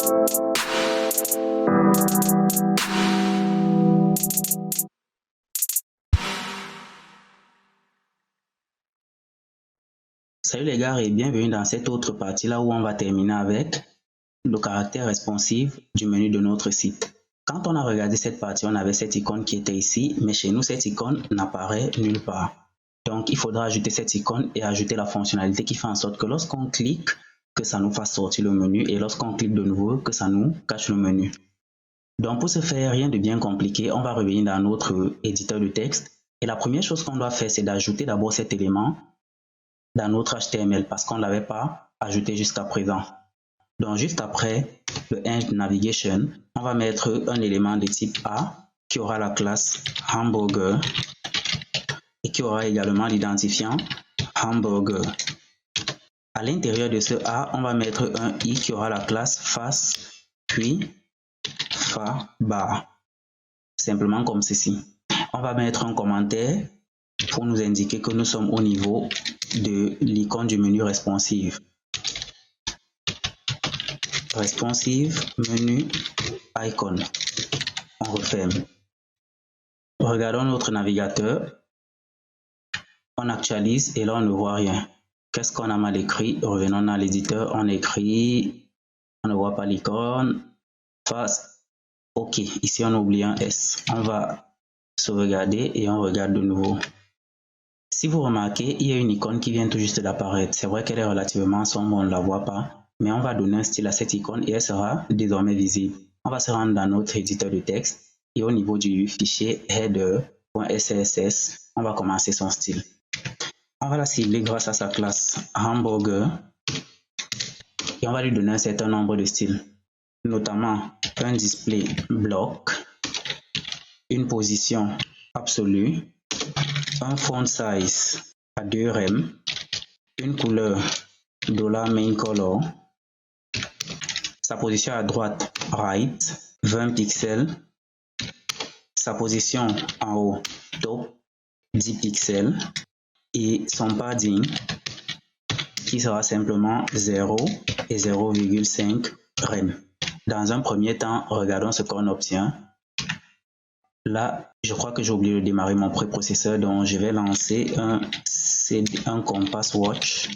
Salut les gars et bienvenue dans cette autre partie là où on va terminer avec le caractère responsive du menu de notre site. Quand on a regardé cette partie, on avait cette icône qui était ici, mais chez nous cette icône n'apparaît nulle part. Donc il faudra ajouter cette icône et ajouter la fonctionnalité qui fait en sorte que lorsqu'on clique, que ça nous fasse sortir le menu et lorsqu'on clique de nouveau, que ça nous cache le menu. Donc pour ce faire, rien de bien compliqué, on va revenir dans notre éditeur de texte et la première chose qu'on doit faire, c'est d'ajouter d'abord cet élément dans notre HTML parce qu'on ne l'avait pas ajouté jusqu'à présent. Donc juste après le end navigation, on va mettre un élément de type A qui aura la classe hamburger et qui aura également l'identifiant hamburger. À l'intérieur de ce A, on va mettre un I qui aura la classe face puis fa bar. Simplement comme ceci. On va mettre un commentaire pour nous indiquer que nous sommes au niveau de l'icône du menu responsive. Responsive menu icon. On referme. Regardons notre navigateur. On actualise et là on ne voit rien. Qu'est-ce qu'on a mal écrit? Revenons dans l'éditeur. On écrit. On ne voit pas l'icône. Face. OK. Ici on oublie un S. On va sauvegarder et on regarde de nouveau. Si vous remarquez, il y a une icône qui vient tout juste d'apparaître. C'est vrai qu'elle est relativement sombre, on ne la voit pas, mais on va donner un style à cette icône et elle sera désormais visible. On va se rendre dans notre éditeur de texte et au niveau du fichier header.css, on va commencer son style. On va la cibler grâce à sa classe hamburger et on va lui donner un certain nombre de styles, notamment un display block, une position absolue, un font size à 2 rem, une couleur $main color, sa position à droite right 20 pixels, sa position en haut top 10 pixels et son padding qui sera simplement 0 et 0,5 rem. Dans un premier temps, regardons ce qu'on obtient. Là, je crois que j'ai oublié de démarrer mon préprocesseur, donc je vais lancer un Compass Watch.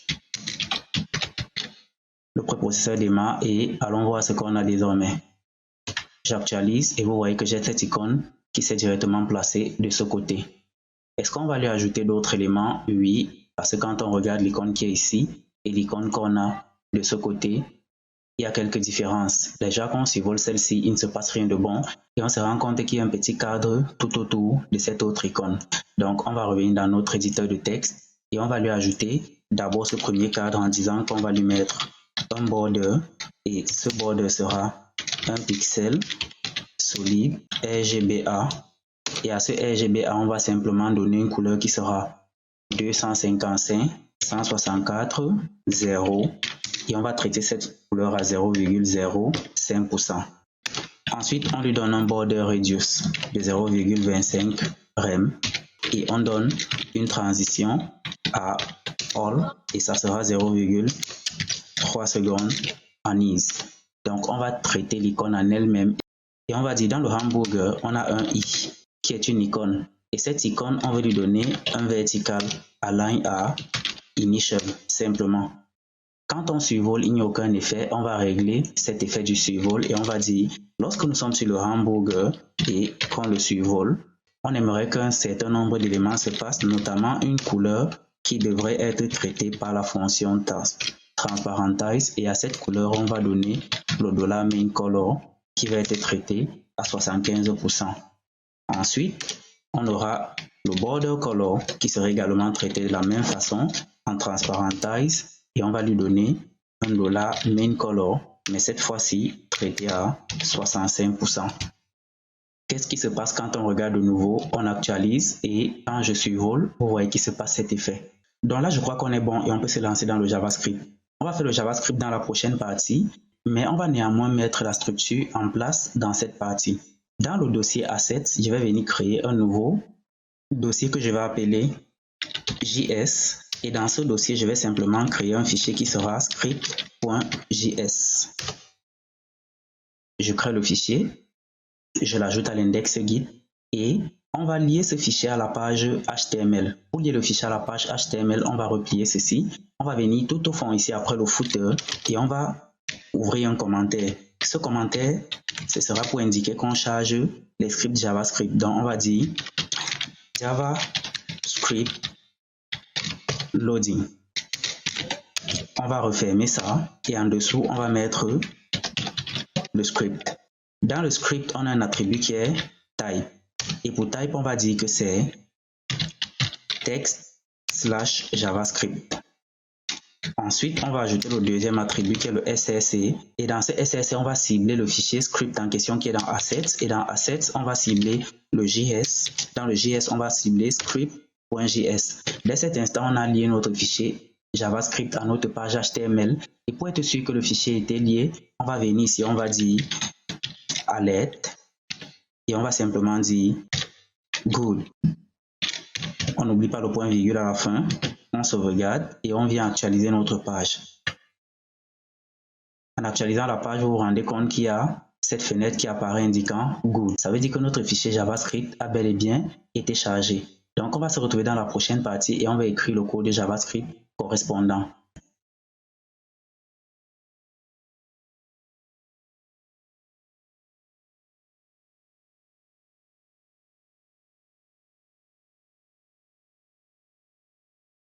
Le préprocesseur démarre et allons voir ce qu'on a désormais. J'actualise et vous voyez que j'ai cette icône qui s'est directement placée de ce côté. Est-ce qu'on va lui ajouter d'autres éléments? Oui, parce que quand on regarde l'icône qui est ici et l'icône qu'on a de ce côté, il y a quelques différences. Déjà quand on survole celle-ci, il ne se passe rien de bon et on se rend compte qu'il y a un petit cadre tout autour de cette autre icône. Donc on va revenir dans notre éditeur de texte et on va lui ajouter d'abord ce premier cadre en disant qu'on va lui mettre un border et ce border sera 1 pixel solide RGBA et à ce RGBA on va simplement donner une couleur qui sera 255 164 0 et on va traiter cette couleur à 0,05%. Ensuite, on lui donne un border radius de 0,25 rem et on donne une transition à all et ça sera 0,3 secondes en ease. Donc, on va traiter l'icône en elle-même et on va dire dans le hamburger, on a un i qui est une icône et cette icône, on veut lui donner un vertical align à initial simplement. Quand on survole, il n'y a aucun effet. On va régler cet effet du survol et on va dire, lorsque nous sommes sur le hamburger et qu'on le survole, on aimerait qu'un certain nombre d'éléments se passent, notamment une couleur qui devrait être traitée par la fonction transparentize et à cette couleur, on va donner le $main color qui va être traité à 75%. Ensuite, on aura le border color qui sera également traité de la même façon en transparentize. Et on va lui donner un $main color, mais cette fois-ci traité à 65%. Qu'est-ce qui se passe quand on regarde de nouveau? On actualise et quand je survole, vous voyez qu'il se passe cet effet. Donc là, je crois qu'on est bon et on peut se lancer dans le JavaScript. On va faire le JavaScript dans la prochaine partie, mais on va néanmoins mettre la structure en place dans cette partie. Dans le dossier Assets, je vais venir créer un nouveau dossier que je vais appeler JS. Et dans ce dossier, je vais simplement créer un fichier qui sera script.js. je crée le fichier, je l'ajoute à l'index guide et on va lier ce fichier à la page HTML. Pour lier le fichier à la page HTML, on va replier ceci. On va venir tout au fond ici après le footer et on va ouvrir un commentaire. Ce commentaire, ce sera pour indiquer qu'on charge les scripts JavaScript. Donc, on va dire JavaScript loading. On va refermer ça et en dessous, on va mettre le script. Dans le script, on a un attribut qui est type. Et pour type, on va dire que c'est text/JavaScript. Ensuite, on va ajouter le deuxième attribut qui est le SRC. Et dans ce SRC, on va cibler le fichier script en question qui est dans Assets. Et dans Assets, on va cibler le JS. Dans le JS, on va cibler script.js. Dès cet instant, on a lié notre fichier JavaScript à notre page HTML. Et pour être sûr que le fichier était lié, on va venir ici, on va dire alert. Et on va simplement dire good. On n'oublie pas le point virgule à la fin. On sauvegarde et on vient actualiser notre page. En actualisant la page, vous vous rendez compte qu'il y a cette fenêtre qui apparaît indiquant good. Ça veut dire que notre fichier JavaScript a bel et bien été chargé. Donc, on va se retrouver dans la prochaine partie et on va écrire le code de JavaScript correspondant.